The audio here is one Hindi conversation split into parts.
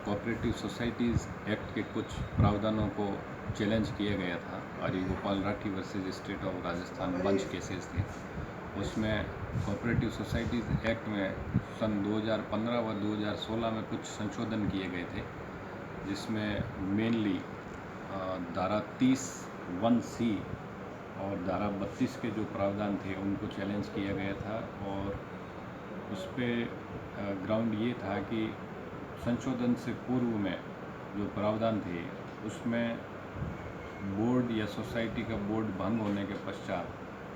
कोऑपरेटिव सोसाइटीज़ एक्ट के कुछ प्रावधानों को चैलेंज किया गया था और ये Gopal Rathi versus state of Rajasthan bunch cases थे। उसमें कोऑपरेटिव सोसाइटीज़ एक्ट में सन 2015 व 2016 में कुछ संशोधन किए गए थे, जिसमें मेनली धारा 30(1)(c) और धारा 32 के जो प्रावधान थे उनको चैलेंज किया गया था। और उस पर ग्राउंड ये था कि संशोधन से पूर्व में जो प्रावधान थे उसमें बोर्ड या सोसाइटी का बोर्ड भंग होने के पश्चात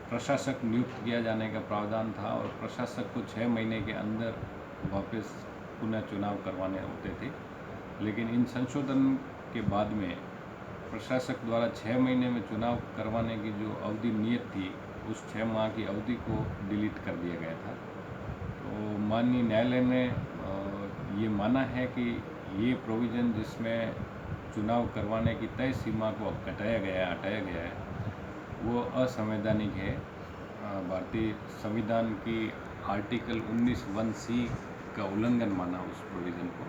प्रशासक नियुक्त किया जाने का प्रावधान था और प्रशासक को 6 महीने के अंदर वापस पुनः चुनाव करवाने होते थे। लेकिन इन संशोधन के बाद में प्रशासक द्वारा 6 महीने में चुनाव करवाने की जो अवधि नियत थी उस 6 माह की अवधि को डिलीट कर दिया गया था। तो माननीय न्यायालय ने ये माना है कि ये प्रोविज़न जिसमें चुनाव करवाने की तय सीमा को हटाया गया है वो असंवैधानिक है। भारतीय संविधान की आर्टिकल 19(1)(c) का उल्लंघन माना उस प्रोविज़न को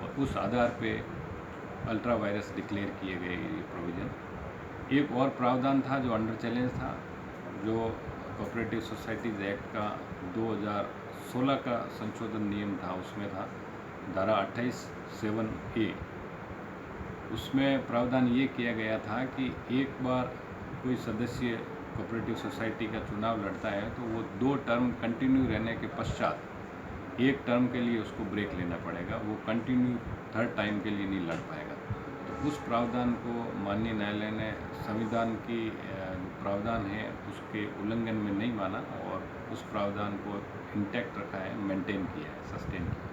और उस आधार पे अल्ट्रा वायरस डिक्लेयर किए गए ये प्रोविज़न। एक और प्रावधान था जो अंडर चैलेंज था, जो कोऑपरेटिव सोसाइटीज़ एक्ट का 2016 का संशोधन नियम था, उसमें था धारा 28(7)(a). उसमें प्रावधान ये किया गया था कि एक बार कोई सदस्य कोऑपरेटिव सोसाइटी का चुनाव लड़ता है तो वो 2 टर्म कंटिन्यू रहने के पश्चात 1 टर्म के लिए उसको ब्रेक लेना पड़ेगा, वो कंटिन्यू 3rd टाइम के लिए नहीं लड़ पाएगा। तो उस प्रावधान को माननीय न्यायालय ने संविधान की प्रावधान है उसके उल्लंघन में नहीं माना और उस प्रावधान को इंटैक्ट रखा है, मेंटेन किया है, सस्टेन किया है।